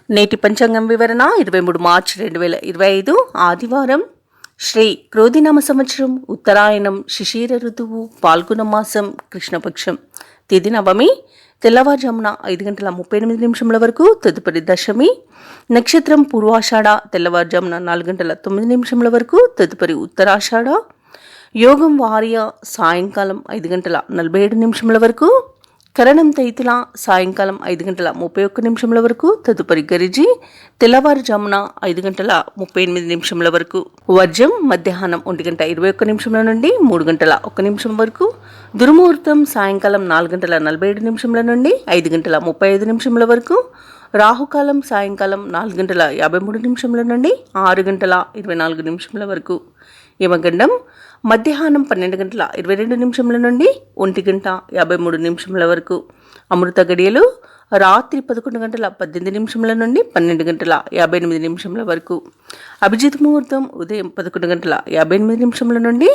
నేటి పంచాంగం వివరణ 23 మార్చి 2025 ఆదివారం. శ్రీ క్రోధినామ సంవత్సరం, ఉత్తరాయణం, శిశిర ఋతువు, పాల్గొన మాసం, కృష్ణపక్షం. తిథి నవమి, తెల్లవారుజామున 5:38 వరకు. తదుపరి దశమి. నక్షత్రం పూర్వాషాఢ, తెల్లవారుజామున 4:09 వరకు. తదుపరి ఉత్తరాషాఢ. యోగం వార్య, సాయంకాలం 5:47 వరకు. కరణం తైతుల, సాయంకాలం 5:31 వరకు. తదుపరి గరిజి, తెల్లవారుజామున 5:38 వరకు. వర్జం మధ్యాహ్నం 1:21 నుండి 3:01 వరకు. దుర్ముహూర్తం సాయంకాలం 4:47 నుండి 5:35 వరకు. రాహుకాలం సాయంకాలం 4:53 నుండి 6:24 వరకు. యమగండం మధ్యాహ్నం 12:22 నుండి 1:53 వరకు. అమృత గడియలు రాత్రి 11:18 నుండి 12:58 వరకు. అభిజిత్ ముహూర్తం ఉదయం 11:58 నుండి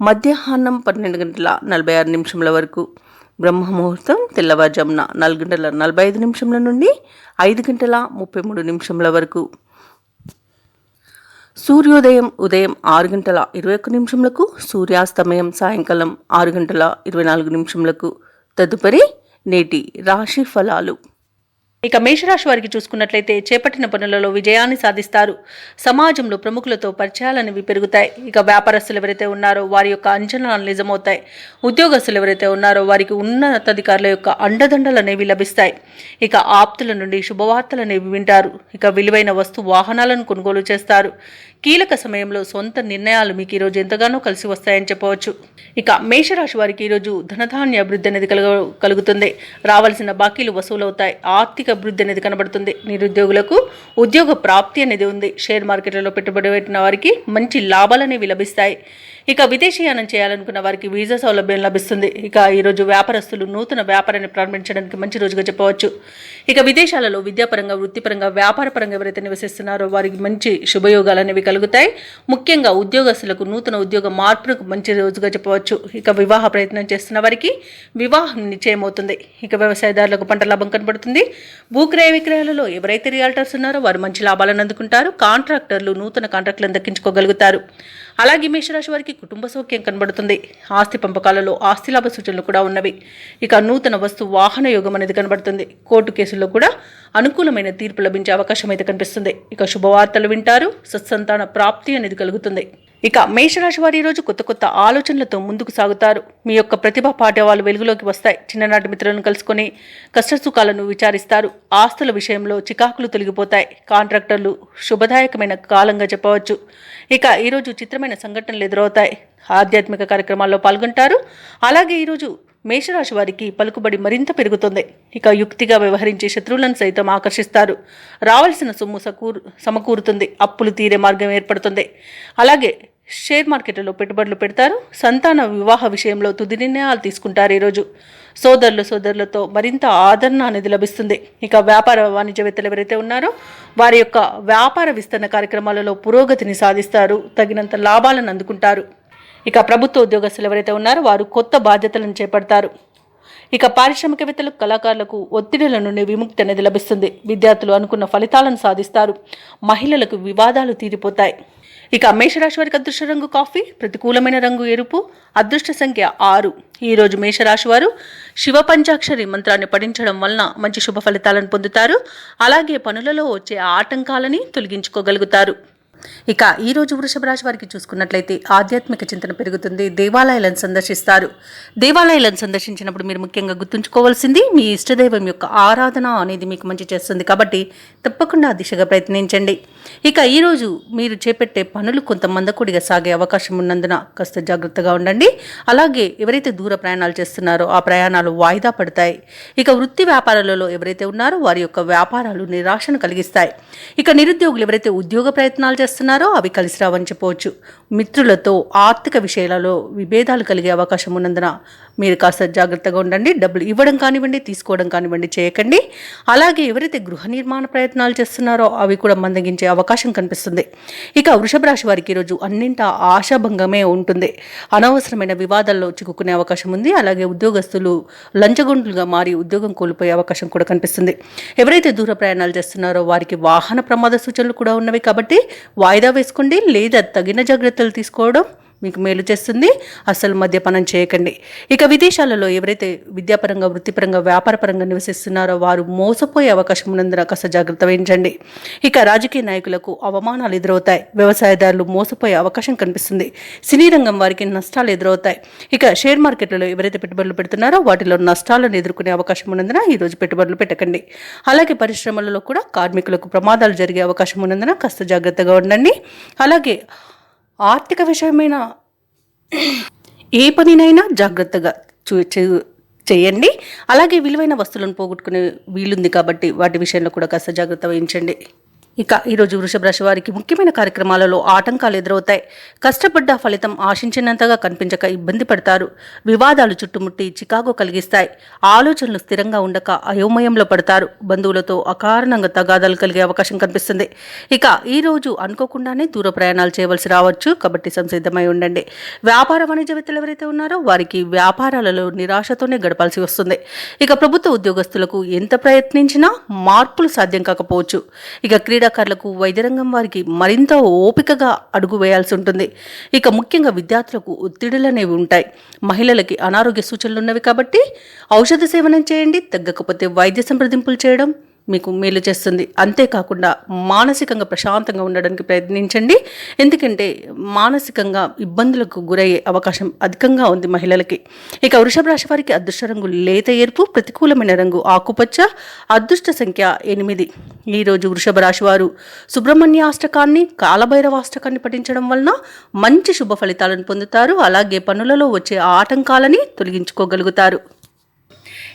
మధ్యాహ్నం 12:46 వరకు. బ్రహ్మ ముహూర్తం తెల్లవారుజామున 4:45 నుండి 5:33 వరకు. సూర్యోదయం ఉదయం 6:21 సూర్యాస్తమయం సాయంకాలం 6:24. తదుపరి నేటి రాశి ఫలాలు. ఇక మేషరాశి వారికి చూసుకున్నట్లయితే చేపట్టిన పనులలో విజయాన్ని సాధిస్తారు. సమాజంలో ప్రముఖులతో పరిచయాలనేవి పెరుగుతాయి. ఇక వ్యాపారస్తులు ఎవరైతే ఉన్నారో వారి యొక్క అంచనాలు నిజమవుతాయి. ఉద్యోగస్తులు ఎవరైతే ఉన్నారో వారికి ఉన్నతాధికారుల యొక్క అండదండలు అనేవి లభిస్తాయి. ఇక ఆప్తుల నుండి శుభవార్తలు అనేవి వింటారు. ఇక విలువైన వస్తు వాహనాలను కొనుగోలు చేస్తారు. కీలక సమయంలో సొంత నిర్ణయాలు మీకు ఈరోజు ఎంతగానో కలిసి వస్తాయని చెప్పవచ్చు. ఇక మేషరాశి వారికి ఈరోజు ధనధాన్య అభివృద్ధి అనేది కలుగుతుంది. రావాల్సిన బాకీలు వసూలవుతాయి. ఆర్థిక అభివృద్ధి అనేది కనబడుతుంది. నిరుద్యోగులకు ఉద్యోగ ప్రాప్తి అనేది ఉంది. షేర్ మార్కెట్లలో పెట్టుబడి పెట్టిన వారికి మంచి లాభాలు అనేవి లభిస్తాయి. ఇక విదేశీయానం చేయాలనుకున్న వారికి వీసా సౌలభ్యం లభిస్తుంది. ఇక ఈరోజు వ్యాపారస్తులు నూతన వ్యాపారాన్ని ప్రారంభించడానికి మంచి రోజుగా చెప్పవచ్చు. ఇక విదేశాలలో విద్యాపరంగా, వృత్తిపరంగా, వ్యాపారపరంగా ఎవరైతే నివసిస్తున్నారో వారికి మంచి శుభయోగాలు అనేవి కలుగుతాయి. ముఖ్యంగా ఉద్యోగస్తులకు నూతన ఉద్యోగ మార్పులకు మంచి రోజుగా చెప్పవచ్చు. ఇక వివాహ ప్రయత్నం చేస్తున్న వారికి వివాహం నిశ్చయమవుతుంది. ఇక వ్యవసాయదారులకు పంట లాభం కనబడుతుంది. భూక్రయ విక్రయాలలో ఎవరైతే రియాల్టర్స్ ఉన్నారో వారు మంచి లాభాలను అందుకుంటారు. కాంట్రాక్టర్లు నూతన కాంట్రాక్టులను దక్కించుకోగలుగుతారు. అలాగే మేషరాశి వారికి కుటుంబ సౌఖ్యం కనబడుతుంది. ఆస్తి పంపకాలలో ఆస్తి లాభ సూచనలు కూడా ఉన్నవి. ఇక నూతన వస్తు వాహన యోగం అనేది కనబడుతుంది. కోర్టు కేసుల్లో కూడా అనుకూలమైన తీర్పు లభించే అవకాశం అయితే కనిపిస్తుంది. ఇక శుభవార్తలు వింటారు. సత్సంతాన ప్రాప్తి అనేది కలుగుతుంది. ఇక మేషరాశి వారి రోజు కొత్త కొత్త ఆలోచనలతో ముందుకు సాగుతారు. మీ యొక్క ప్రతిభా పాఠ్యాలు వెలుగులోకి వస్తాయి. చిన్ననాటి మిత్రులను కలుసుకొని కష్టసుఖాలను విచారిస్తారు. ఆస్తుల విషయంలో చికాకులు తొలగిపోతాయి. కాంట్రాక్టర్లు శుభదాయకమైన కాలంగా చెప్పవచ్చు. ఇక ఈరోజు చిత్రమైన సంఘటనలు ఎదురవుతాయి. ఆధ్యాత్మిక కార్యక్రమాల్లో పాల్గొంటారు. అలాగే ఈరోజు మేషరాశి వారికి పలుకుబడి మరింత పెరుగుతుంది. ఇక యుక్తిగా వ్యవహరించే శత్రువులను సైతం ఆకర్షిస్తారు. రావాల్సిన సొమ్ము సమకూరుతుంది. అప్పులు తీరే మార్గం ఏర్పడుతుంది. అలాగే షేర్ మార్కెట్లో పెట్టుబడులు పెడతారు. సంతాన వివాహ విషయంలో తుది నిర్ణయాలు తీసుకుంటారు. ఈరోజు సోదరులతో మరింత ఆదరణ అనేది లభిస్తుంది. ఇక వ్యాపార వాణిజ్యవేత్తలు ఎవరైతే ఉన్నారో వారి యొక్క వ్యాపార విస్తరణ కార్యక్రమాలలో పురోగతిని సాధిస్తారు. తగినంత లాభాలను అందుకుంటారు. ఇక ప్రభుత్వ ఉద్యోగస్తులు ఎవరైతే ఉన్నారో వారు కొత్త బాధ్యతలను చేపడతారు. ఇక పారిశ్రామికవేత్తలకు, కళాకారులకు ఒత్తిడిల నుండి విముక్తి అనేది లభిస్తుంది. విద్యార్థులు అనుకున్న ఫలితాలను సాధిస్తారు. మహిళలకు వివాదాలు తీరిపోతాయి. ఇక మేషరాశి వారికి అదృష్ట రంగు కాఫీ, ప్రతికూలమైన రంగు ఎరుపు, అదృష్ట సంఖ్య 6. ఈరోజు మేషరాశి వారు శివ పంచాక్షరి మంత్రాన్ని పఠించడం వలన మంచి శుభ ఫలితాలను పొందుతారు. అలాగే పనులలో వచ్చే ఆటంకాలని తొలగించుకోగలుగుతారు. ఇక ఈరోజు వృషభ రాశి వారికి చూసుకున్నట్లయితే ఆధ్యాత్మిక చింతన పెరుగుతుంది. దేవాలయాలను సందర్శిస్తారు. దేవాలయాలను సందర్శించినప్పుడు మీరు ముఖ్యంగా గుర్తుంచుకోవాల్సింది మీ ఇష్టదైవం యొక్క ఆరాధన అనేది మీకు మంచి చేస్తుంది. కాబట్టి తప్పకుండా ఆ దిశగా ప్రయత్నించండి. ఇక ఈరోజు మీరు చేపట్టే పనులు కొంత మందకొడిగా సాగే అవకాశం ఉన్నందున కాస్త జాగ్రత్తగా ఉండండి. అలాగే ఎవరైతే దూర ప్రయాణాలు చేస్తున్నారో ఆ ప్రయాణాలు వాయిదా పడతాయి. ఇక వృత్తి వ్యాపారాలలో ఎవరైతే ఉన్నారో వారి యొక్క వ్యాపారాలు నిరాశను కలిగిస్తాయి. ఇక నిరుద్యోగులు ఎవరైతే ఉద్యోగ ప్రయత్నాలు చేస్తున్నారో అవి కలిసి రావని చెప్పవచ్చు. మిత్రులతో ఆర్థిక విషయాలలో విభేదాలు కలిగే అవకాశం ఉన్నందున మీరు కాస్త జాగ్రత్తగా ఉండండి. డబ్బులు ఇవ్వడం కానివ్వండి, తీసుకోవడం కానివ్వండి చేయకండి. అలాగే ఎవరైతే గృహ నిర్మాణ ప్రయత్నాలు చేస్తున్నారో అవి కూడా మందగించే అవకాశం కనిపిస్తుంది. ఇక వృషభ రాశి వారికి ఈరోజు అన్నింటా ఆశాభంగమే ఉంటుంది. అనవసరమైన వివాదాల్లో చిక్కుకునే అవకాశం ఉంది. అలాగే ఉద్యోగస్తులు లంచగొండులుగా మారి ఉద్యోగం కోల్పోయే అవకాశం కూడా కనిపిస్తుంది. ఎవరైతే దూర ప్రయాణాలు చేస్తున్నారో వారికి వాహన ప్రమాద సూచనలు కూడా ఉన్నవి కాబట్టి వాయిదా వేసుకోండి, లేదా తగిన జాగ్రత్తలు తీసుకోవడం మీకు మేలు చేస్తుంది. అసలు మద్యపానం చేయకండి. ఇక విదేశాలలో ఎవరైతే విద్యాపరంగా, వృత్తిపరంగా, వ్యాపారపరంగా నివసిస్తున్నారో వారు మోసపోయే అవకాశం ఉన్నందున కాస్త జాగ్రత్త వహించండి. ఇక రాజకీయ నాయకులకు అవమానాలు ఎదురవుతాయి. వ్యవసాయదారులు మోసపోయే అవకాశం కనిపిస్తుంది. సినీ రంగం వారికి నష్టాలు ఎదురవుతాయి. ఇక షేర్ మార్కెట్లలో ఎవరైతే పెట్టుబడులు పెడుతున్నారో వాటిలో నష్టాలను ఎదుర్కొనే అవకాశం ఉన్నందున ఈరోజు పెట్టుబడులు పెట్టకండి. అలాగే పరిశ్రమలలో కూడా కార్మికులకు ప్రమాదాలు జరిగే అవకాశం ఉన్నందున కాస్త జాగ్రత్తగా ఉండండి. అలాగే ఆర్థిక విషయమైన ఏ పనినైనా జాగ్రత్తగా చేయండి. అలాగే విలువైన వస్తువులను పోగొట్టుకునే వీలుంది కాబట్టి వాటి విషయంలో కూడా కాస్త జాగ్రత్త వహించండి. ఇక ఈరోజు వృషభ రాశి వారికి ముఖ్యమైన కార్యక్రమాలలో ఆటంకాలు ఎదురవుతాయి. కష్టపడ్డ ఫలితం ఆశించినంతగా కనిపించక ఇబ్బంది పడతారు. వివాదాలు చుట్టుముట్టి చికాకు కలిగిస్తాయి. ఆలోచనలు స్థిరంగా ఉండక అయోమయంలో పడతారు. బంధువులతో అకారణంగా తగాదాలు కలిగే అవకాశం కనిపిస్తుంది. ఇక ఈరోజు అనుకోకుండానే దూర ప్రయాణాలు చేయవలసి రావచ్చు కాబట్టి సంసిద్ధమై ఉండండి. వ్యాపార వాణిజ్యవేత్తలు ఎవరైతే ఉన్నారో వారికి వ్యాపారాలలో నిరాశతోనే గడపాల్సి వస్తుంది. ఇక ప్రభుత్వ ఉద్యోగస్తులకు ఎంత ప్రయత్నించినా మార్పులు సాధ్యం కాకపోవచ్చు. ఇక క్రీడాకారులకు, వైద్య రంగం వారికి మరింత ఓపికగా అడుగు వేయాల్సి ఉంటుంది. ఇక ముఖ్యంగా విద్యార్థులకు ఒత్తిడులు అనేవి ఉంటాయి. మహిళలకి అనారోగ్య సూచనలు ఉన్నవి కాబట్టి ఔషధ సేవనం చేయండి. తగ్గకపోతే వైద్య సంప్రదింపులు చేయడం మీకు మేలు చేస్తుంది. అంతేకాకుండా మానసికంగా ప్రశాంతంగా ఉండడానికి ప్రయత్నించండి. ఎందుకంటే మానసికంగా ఇబ్బందులకు గురయ్యే అవకాశం అధికంగా ఉంది మహిళలకి. ఇక వృషభ రాశి వారికి అదృష్ట రంగు లేత ఎరుపు, ప్రతికూలమైన రంగు ఆకుపచ్చ, అదృష్ట సంఖ్య 8. ఈరోజు వృషభ రాశి వారు సుబ్రహ్మణ్యాష్టకాన్ని, కాలభైరవాష్టకాన్ని పఠించడం వలన మంచి శుభ ఫలితాలను పొందుతారు. అలాగే పనులలో వచ్చే ఆటంకాలని తొలగించుకోగలుగుతారు.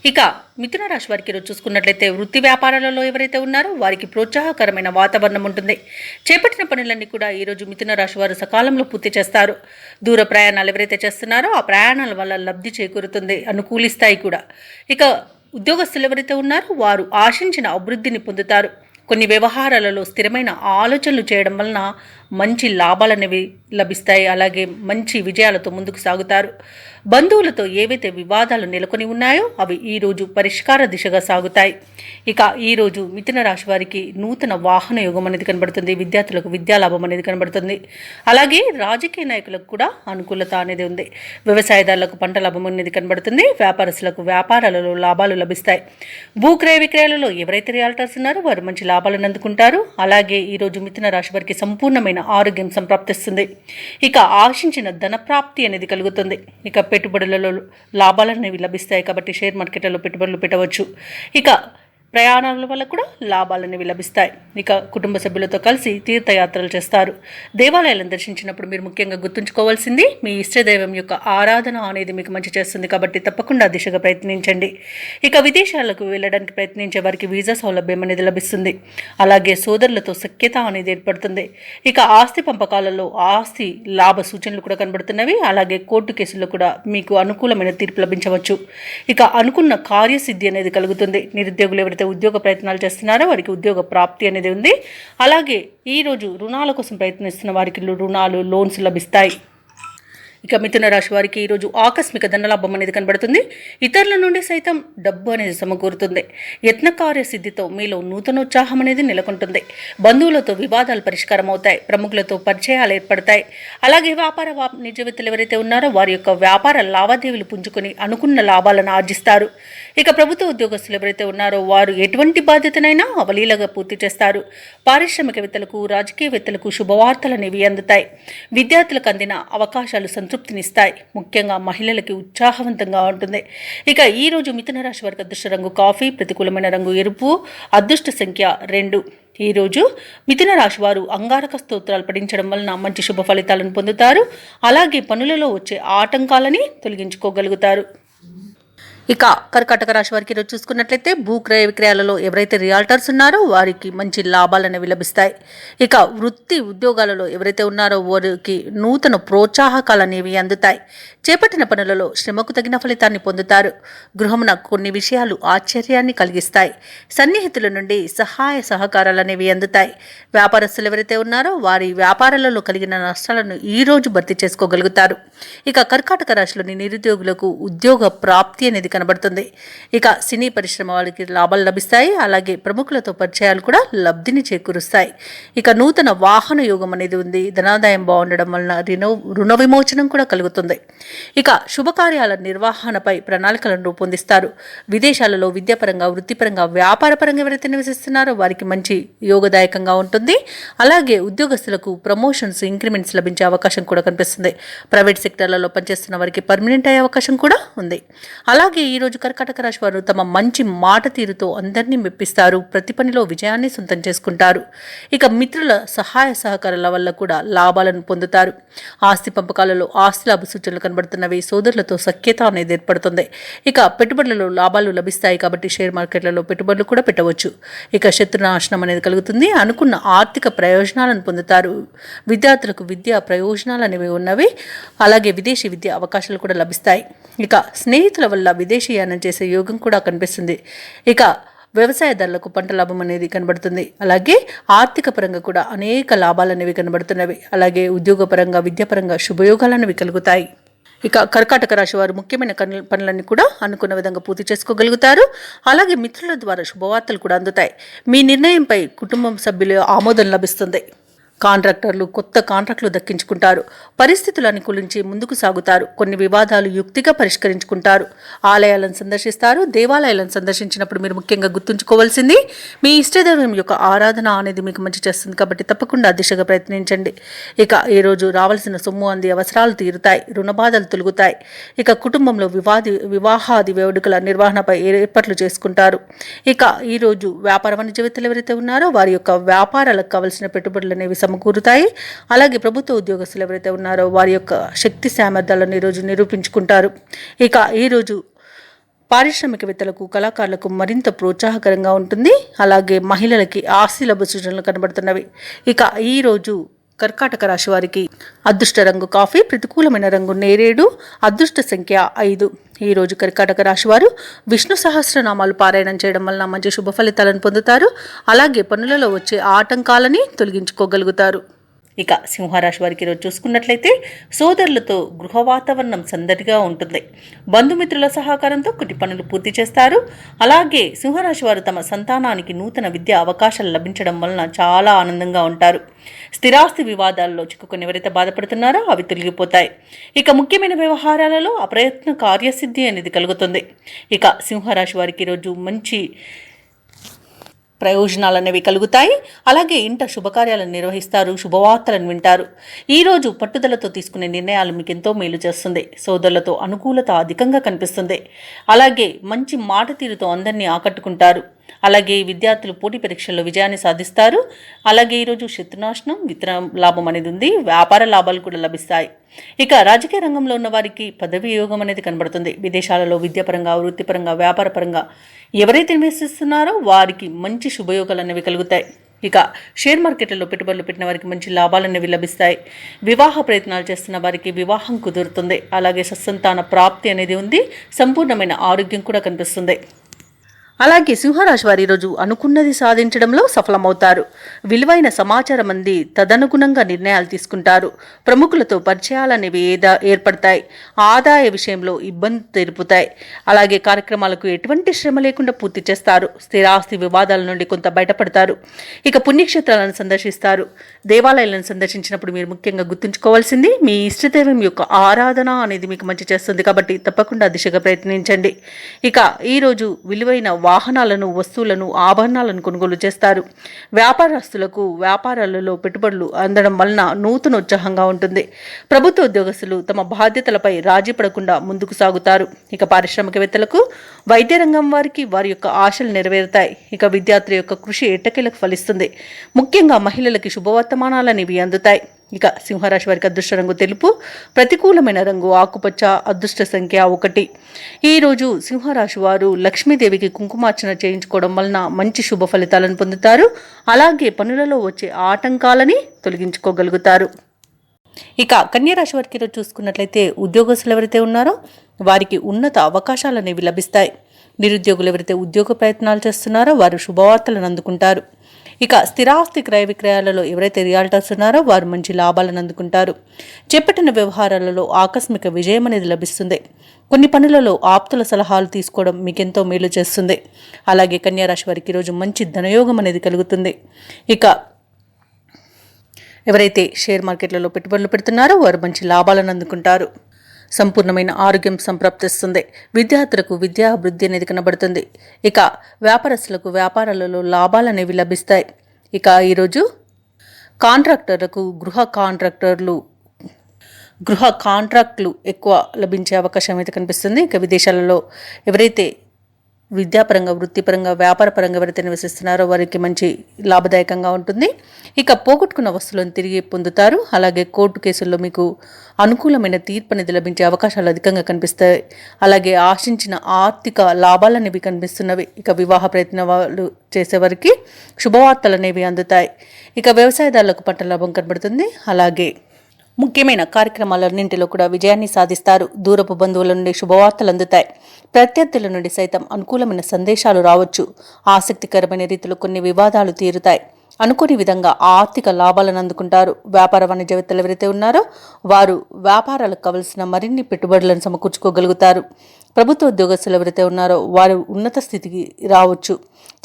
ఇక మిథున రాశి వారికి ఈరోజు చూసుకున్నట్లయితే వృత్తి వ్యాపారాలలో ఎవరైతే ఉన్నారో వారికి ప్రోత్సాహకరమైన వాతావరణం ఉంటుంది. చేపట్టిన పనులన్నీ కూడా ఈరోజు మిథున రాశి వారు సకాలంలో పూర్తి చేస్తారు. దూర ప్రయాణాలు ఎవరైతే చేస్తున్నారో ఆ ప్రయాణాల వల్ల లబ్ధి చేకూరుతుంది, అనుకూలిస్తాయి కూడా. ఇక ఉద్యోగస్తులు ఎవరైతే ఉన్నారో వారు ఆశించిన అభివృద్ధిని పొందుతారు. కొన్ని వ్యవహారాలలో స్థిరమైన ఆలోచనలు చేయడం వలన మంచి లాభాలనేవి లభిస్తాయి. అలాగే మంచి విజయాలతో ముందుకు సాగుతారు. బంధువులతో ఏవైతే వివాదాలు నెలకొని ఉన్నాయో అవి ఈరోజు పరిష్కార దిశగా సాగుతాయి. ఇక ఈరోజు మిథున రాశి వారికి నూతన వాహన యోగం అనేది కనబడుతుంది. విద్యార్థులకు విద్యాలాభం అనేది కనబడుతుంది. అలాగే రాజకీయ నాయకులకు కూడా అనుకూలత అనేది ఉంది. వ్యవసాయదారులకు పంట లాభం అనేది కనబడుతుంది. వ్యాపారస్తులకు వ్యాపారాలలో లాభాలు లభిస్తాయి. భూక్రయ విక్రయాలలో ఎవరైతే రియాల్టర్స్ ఉన్నారో వారు మంచి లాభాలను అందుకుంటారు. అలాగే ఈరోజు మిథున రాశి వారికి సంపూర్ణమైన ఆరోగ్యం సంప్రాప్తిస్తుంది. ఇక ఆశించిన ధన ప్రాప్తి అనేది కలుగుతుంది. ఇక పెట్టుబడులలో లాభాలనేవి లభిస్తాయి కాబట్టి షేర్ మార్కెట్లలో పెట్టుబడులు పెట్టవచ్చు. ఇక ప్రయాణాల వల్ల కూడా లాభాలనేవి లభిస్తాయి. ఇక కుటుంబ సభ్యులతో కలిసి తీర్థయాత్రలు చేస్తారు. దేవాలయాలను దర్శించినప్పుడు మీరు ముఖ్యంగా గుర్తుంచుకోవాల్సింది మీ ఇష్టదైవం యొక్క ఆరాధన అనేది మీకు మంచి చేస్తుంది కాబట్టి తప్పకుండా దిశగా ప్రయత్నించండి. ఇక విదేశాలకు వెళ్ళడానికి ప్రయత్నించే వారికి వీసా సౌలభ్యం అనేది లభిస్తుంది. అలాగే సోదరులతో సఖ్యత అనేది ఏర్పడుతుంది. ఇక ఆస్తి పంపకాలలో ఆస్తి లాభ సూచనలు కూడా కనబడుతున్నవి. అలాగే కోర్టు కేసుల్లో కూడా మీకు అనుకూలమైన తీర్పు లభించవచ్చు. ఇక అనుకున్న కార్యసిద్ధి అనేది కలుగుతుంది. నిరుద్యోగులు ఎవరైతే ఉద్యోగ ప్రయత్నాలు చేస్తున్నారో వారికి ఉద్యోగ ప్రాప్తి అనేది ఉంది. అలాగే ఈరోజు రుణాల కోసం ప్రయత్నిస్తున్న వారికి రుణాలు, లోన్స్ లభిస్తాయి. ఇక మిథున రాశి వారికి ఈరోజు ఆకస్మిక ధనలాభం అనేది కనబడుతుంది. ఇతరుల నుండి సైతం డబ్బు అనేది సమకూరుతుంది. యత్నకార్య సిద్ధితో మీలో నూతనోత్సాహం అనేది నెలకొంటుంది. బంధువులతో వివాదాలు పరిష్కారం అవుతాయి. ప్రముఖులతో పరిచయాలు ఏర్పడతాయి. అలాగే వ్యాపార వాణిజ్యవేత్తలు ఎవరైతే ఉన్నారో వారి యొక్క వ్యాపార లావాదేవీలు పుంజుకొని అనుకున్న లాభాలను ఆర్జిస్తారు. ఇక ప్రభుత్వ ఉద్యోగస్తులు ఎవరైతే ఉన్నారో వారు ఎటువంటి బాధ్యతనైనా అవలీలగా పూర్తి చేస్తారు. పారిశ్రామికవేత్తలకు, రాజకీయవేత్తలకు శుభవార్తలు అనేవి అందుతాయి. విద్యార్థులకు అందిన అవకాశాలు సంతృప్తినిస్తాయి. ముఖ్యంగా మహిళలకి ఉత్సాహవంతంగా ఉంటుంది. ఇక ఈరోజు మిథున రాశి వారికి అదృష్ట రంగు కాఫీ, ప్రతికూలమైన రంగు ఎరుపు, అదృష్ట సంఖ్య 2. ఈరోజు మిథున రాశి వారు అంగారక స్తోత్రాలు పఠించడం వలన మంచి శుభ ఫలితాలను పొందుతారు. అలాగే పనులలో వచ్చే ఆటంకాలని తొలగించుకోగలుగుతారు. ఇక కర్కాటక రాశి వారికి ఈరోజు చూసుకున్నట్లయితే భూక్రయ విక్రయాలలో ఎవరైతే రియాల్టర్స్ ఉన్నారో వారికి మంచి లాభాలు అనేవి లభిస్తాయి. ఇక వృత్తి ఉద్యోగాలలో ఎవరైతే ఉన్నారో వారికి నూతన ప్రోత్సాహకాలు అనేవి అందుతాయి. చేపట్టిన పనులలో శ్రమకు తగిన ఫలితాన్ని పొందుతారు. గృహమున కొన్ని విషయాలు ఆశ్చర్యాన్ని కలిగిస్తాయి. సన్నిహితుల నుండి సహాయ సహకారాలు అనేవి అందుతాయి. వ్యాపారస్తులు ఎవరైతే ఉన్నారో వారి వ్యాపారాలలో కలిగిన నష్టాలను ఈ రోజు భర్తీ చేసుకోగలుగుతారు. ఇక కర్కాటక రాశిలోని నిరుద్యోగులకు ఉద్యోగ ప్రాప్తి అనేది కనబడుతుంది. ఇక సినీ పరిశ్రమ వాళ్ళకి లాభాలు లభిస్తాయి. అలాగే ప్రముఖులతో పరిచయాలు కూడా లబ్ధిని చేకూరుస్తాయి. ఇక నూతన వాహన యోగం అనేది ఉంది. ధనాదాయం బాగుండడం వలన రుణ విమోచనం కూడా కలుగుతుంది. ఇక శుభకార్యాల నిర్వహణపై ప్రణాళికలను రూపొందిస్తారు. విదేశాలలో విద్యాపరంగా వృత్తిపరంగా వ్యాపారపరంగా ఎవరైతే నివసిస్తున్నారో వారికి మంచి యోగదాయకంగా ఉంటుంది. అలాగే ఉద్యోగస్తులకు ప్రమోషన్స్ ఇంక్రిమెంట్స్ లభించే అవకాశం కూడా కనిపిస్తుంది. ప్రైవేట్ సెక్టర్లలో పనిచేస్తున్న వారికి పర్మనెంట్ అయ్యే అవకాశం కూడా ఉంది. అలాగే ఈరోజు కర్కాటక రాశి వారు తమ మంచి మాట తీరుతో అందరినీ మెప్పిస్తారు. ప్రతి పనిలో విజయాన్ని సొంతం చేసుకుంటారు. ఇక మిత్రుల సహాయ సహకారాల వల్ల కూడా లాభాలను పొందుతారు. ఆస్తి పంపకాలలో ఆస్తి లాభ సూచనలు కనబడుతున్నవి. సోదరులతో సఖ్యత అనేది ఏర్పడుతుంది. ఇక పెట్టుబడులలో లాభాలు లభిస్తాయి కాబట్టి షేర్ మార్కెట్లలో పెట్టుబడులు కూడా పెట్టవచ్చు. ఇక శత్రునాశనం అనేది కలుగుతుంది. అనుకున్న ఆర్థిక ప్రయోజనాలను పొందుతారు. విద్యార్థులకు విద్యా ప్రయోజనాలు అనేవి ఉన్నవి. అలాగే విదేశీ విద్యా అవకాశాలు కూడా లభిస్తాయి. ఇక స్నేహితుల వల్ల విదేశీయానం చేసే యోగం కూడా కనిపిస్తుంది. ఇక వ్యవసాయదారులకు పంట లాభం అనేది కనబడుతుంది. అలాగే ఆర్థిక పరంగా కూడా అనేక లాభాలు అనేవి కనబడుతున్నవి. అలాగే ఉద్యోగపరంగా విద్యాపరంగా శుభయోగాలు అనేవి కలుగుతాయి. ఇక కర్కాటక రాశి వారు ముఖ్యమైన పనులన్నీ కూడా అనుకున్న విధంగా పూర్తి చేసుకోగలుగుతారు. అలాగే మిత్రుల ద్వారా శుభవార్తలు కూడా అందుతాయి. మీ నిర్ణయంపై కుటుంబం సభ్యుల ఆమోదం లభిస్తుంది. కాంట్రాక్టర్లు కొత్త కాంట్రాక్టులు దక్కించుకుంటారు. పరిస్థితులు అనుకూలించి ముందుకు సాగుతారు. కొన్ని వివాదాలు యుక్తిగా పరిష్కరించుకుంటారు. ఆలయాలను సందర్శిస్తారు. దేవాలయాలను సందర్శించినప్పుడు మీరు ముఖ్యంగా గుర్తుంచుకోవాల్సింది మీ ఇష్టదైవం యొక్క ఆరాధన అనేది మీకు మంచి చేస్తుంది కాబట్టి తప్పకుండా దిశగా ప్రయత్నించండి. ఇక ఈరోజు రావాల్సిన సొమ్ము అంది అవసరాలు తీరుతాయి. రుణబాధలు తొలుగుతాయి. ఇక కుటుంబంలో వివాహాది వేడుకల నిర్వహణపై ఏర్పాట్లు చేసుకుంటారు. ఇక ఈరోజు వ్యాపార వాణిజ్యవేత్తలు ఎవరైతే ఉన్నారో వారి యొక్క వ్యాపారాలకు కావలసిన పెట్టుబడులు అనేవి సమకూరుతాయి. అలాగే ప్రభుత్వ ఉద్యోగస్తులు ఎవరైతే ఉన్నారో వారి యొక్క శక్తి సామర్థ్యాలను ఈరోజు నిరూపించుకుంటారు. ఇక ఈరోజు పారిశ్రామికవేత్తలకు కళాకారులకు మరింత ప్రోత్సాహకరంగా ఉంటుంది. అలాగే మహిళలకి ఆస్తి లాభ సూచనలు కనబడుతున్నవి. ఇక ఈరోజు కర్కాటక రాశి వారికి అదృష్ట రంగు కాఫీ, ప్రతికూలమైన రంగు నేరేడు, అదృష్ట సంఖ్య 5. ఈరోజు కర్కాటక రాశి వారు విష్ణు సహస్రనామాలు పారాయణం చేయడం వలన మంచి శుభ ఫలితాలను పొందుతారు. అలాగే పనులలో వచ్చే ఆటంకాలని తొలగించుకోగలుగుతారు. ఇక సింహరాశి వారికి ఈరోజు చూసుకున్నట్లయితే సోదరులతో గృహ వాతావరణం సందడిగా ఉంటుంది. బంధుమిత్రుల సహకారంతో కొన్ని పనులు పూర్తి చేస్తారు. అలాగే సింహరాశి వారు తమ సంతానానికి నూతన విద్యా అవకాశాలు లభించడం వలన చాలా ఆనందంగా ఉంటారు. స్థిరాస్తి వివాదాల్లో చిక్కుకొని ఎవరైతే బాధపడుతున్నారో అవి తొలగిపోతాయి. ఇక ముఖ్యమైన వ్యవహారాలలో అప్రయత్న కార్యసిద్ధి అనేది కలుగుతుంది. ఇక సింహరాశి వారికి ఈరోజు మంచి ప్రయోజనాలు అనేవి కలుగుతాయి. అలాగే ఇంట శుభకార్యాలను నిర్వహిస్తారు. శుభవార్తలను వింటారు. ఈరోజు పట్టుదలతో తీసుకునే నిర్ణయాలు మీకు ఎంతో మేలు చేస్తుంది. సోదరులతో అనుకూలత అధికంగా కనిపిస్తుంది. అలాగే మంచి మాట తీరుతో అందరినీ ఆకట్టుకుంటారు. అలాగే విద్యార్థులు పోటీ పరీక్షల్లో విజయాన్ని సాధిస్తారు. అలాగే ఈరోజు శత్రునాశనం విత్తన లాభం అనేది ఉంది. వ్యాపార లాభాలు కూడా లభిస్తాయి. ఇక రాజకీయ రంగంలో ఉన్న వారికి పదవి యోగం అనేది కనబడుతుంది. విదేశాలలో విద్యాపరంగా వృత్తిపరంగా వ్యాపారపరంగా ఎవరైతే నివసిస్తున్నారో వారికి మంచి శుభయోగాలు అనేవి కలుగుతాయి. ఇక షేర్ మార్కెట్లలో పెట్టుబడులు పెట్టిన వారికి మంచి లాభాలు అనేవి లభిస్తాయి. వివాహ ప్రయత్నాలు చేస్తున్న వారికి వివాహం కుదురుతుంది. అలాగే సత్సంతాన ప్రాప్తి అనేది ఉంది. సంపూర్ణమైన ఆరోగ్యం కూడా కనిపిస్తుంది. అలాగే సింహరాశి వారు ఈరోజు అనుకున్నది సాధించడంలో సఫలమవుతారు. విలువైన సమాచారం అంది తదనుగుణంగా నిర్ణయాలు తీసుకుంటారు. ప్రముఖులతో పరిచయాలు అనేవి ఏర్పడతాయి. ఆదాయ విషయంలో ఇబ్బంది తెరుపుతాయి. అలాగే కార్యక్రమాలకు ఎటువంటి శ్రమ లేకుండా పూర్తి చేస్తారు. స్థిరాస్తి వివాదాల నుండి కొంత బయటపడతారు. ఇక పుణ్యక్షేత్రాలను సందర్శిస్తారు. దేవాలయాలను సందర్శించినప్పుడు మీరు ముఖ్యంగా గుర్తుంచుకోవాల్సింది మీ ఇష్టదైవం యొక్క ఆరాధన అనేది మీకు మంచి చేస్తుంది కాబట్టి తప్పకుండా దిశగా ప్రయత్నించండి. ఇక ఈరోజు విలువైన వాహనాలను వస్తువులను ఆభరణాలను కొనుగోలు చేస్తారు. వ్యాపారస్తులకు వ్యాపారాలలో పెట్టుబడులు అందడం వలన నూతన ఉత్సాహంగా ఉంటుంది. ప్రభుత్వ ఉద్యోగస్తులు తమ బాధ్యతలపై రాజీ పడకుండా ముందుకు సాగుతారు. ఇక పారిశ్రామికవేత్తలకు వైద్య రంగం వారికి వారి యొక్క ఆశలు నెరవేరుతాయి. ఇక విద్యార్థుల యొక్క కృషి ఎట్టకేలకు ఫలిస్తుంది. ముఖ్యంగా మహిళలకి శుభవర్తమానాలనేవి అందుతాయి. ఇక సింహరాశి వారికి అదృష్ట రంగు తెలుపు, ప్రతికూలమైన రంగు ఆకుపచ్చ, అదృష్ట సంఖ్య 1. ఈరోజు సింహరాశి వారు లక్ష్మీదేవికి కుంకుమార్చన చేయించుకోవడం వలన మంచి శుభ ఫలితాలను పొందుతారు. అలాగే పనులలో వచ్చే ఆటంకాలని తొలగించుకోగలుగుతారు. ఇక కన్యారాశి వారికి ఈరోజు చూసుకున్నట్లయితే ఉద్యోగస్తులు ఎవరైతే ఉన్నారో వారికి ఉన్నత అవకాశాలు అనేవి లభిస్తాయి. నిరుద్యోగులు ఎవరైతే ఉద్యోగ ప్రయత్నాలు చేస్తున్నారో వారు శుభవార్తలను అందుకుంటారు. ఇక స్థిరాస్తి క్రయ విక్రయాలలో ఎవరైతే రియాల్టర్స్ ఉన్నారో వారు మంచి లాభాలను అందుకుంటారు. చేపట్టిన వ్యవహారాలలో ఆకస్మిక విజయం అనేది లభిస్తుంది. కొన్ని పనులలో ఆప్తుల సలహాలు తీసుకోవడం మీకెంతో మేలు చేస్తుంది. అలాగే కన్యారాశి వారికి ఈరోజు మంచి ధనయోగం అనేది కలుగుతుంది. ఇక ఎవరైతే షేర్ మార్కెట్లలో పెట్టుబడులు పెడుతున్నారో వారు మంచి లాభాలను అందుకుంటారు. సంపూర్ణమైన ఆరోగ్యం సంప్రాప్తిస్తుంది. విద్యార్థులకు విద్యా అభివృద్ధి అనేది కనబడుతుంది. ఇక వ్యాపారస్తులకు వ్యాపారాలలో లాభాలు అనేవి లభిస్తాయి. ఇక ఈరోజు కాంట్రాక్టర్లకు గృహ కాంట్రాక్టులు ఎక్కువ లభించే అవకాశం అయితే కనిపిస్తుంది. ఇక విదేశాలలో ఎవరైతే విద్యాపరంగా, వృత్తిపరంగా, వ్యాపారపరంగా ఎవరైతే నివసిస్తున్నారో వారికి మంచి లాభదాయకంగా ఉంటుంది. ఇక పోగొట్టుకున్న వస్తువులను తిరిగి పొందుతారు. అలాగే కోర్టు కేసుల్లో మీకు అనుకూలమైన తీర్పు అనేది లభించే అవకాశాలు అధికంగా కనిపిస్తాయి. అలాగే ఆశించిన ఆర్థిక లాభాలు అనేవి కనిపిస్తున్నవి. ఇక వివాహ ప్రయత్నాలు చేసేవారికి శుభవార్తలు అనేవి అందుతాయి. ఇక వ్యవసాయదారులకు పంట లాభం కనబడుతుంది. అలాగే ముఖ్యమైన కార్యక్రమాలన్నింటిలో కూడా విజయాన్ని సాధిస్తారు. దూరపు బంధువుల నుండి శుభవార్తలు అందుతాయి. ప్రత్యర్థుల నుండి సైతం అనుకూలమైన సందేశాలు రావచ్చు. ఆసక్తికరమైన రీతిలో కొన్ని వివాదాలు తీరుతాయి. అనుకోని విధంగా ఆర్థిక లాభాలను అందుకుంటారు. వ్యాపార వాణిజ్యవేత్తలు ఎవరైతే ఉన్నారో వారు వ్యాపారాలకు కావలసిన మరిన్ని పెట్టుబడులను సమకూర్చుకోగలుగుతారు. ప్రభుత్వ ఉద్యోగస్తులు ఎవరైతే ఉన్నారో వారు ఉన్నత స్థితికి రావచ్చు.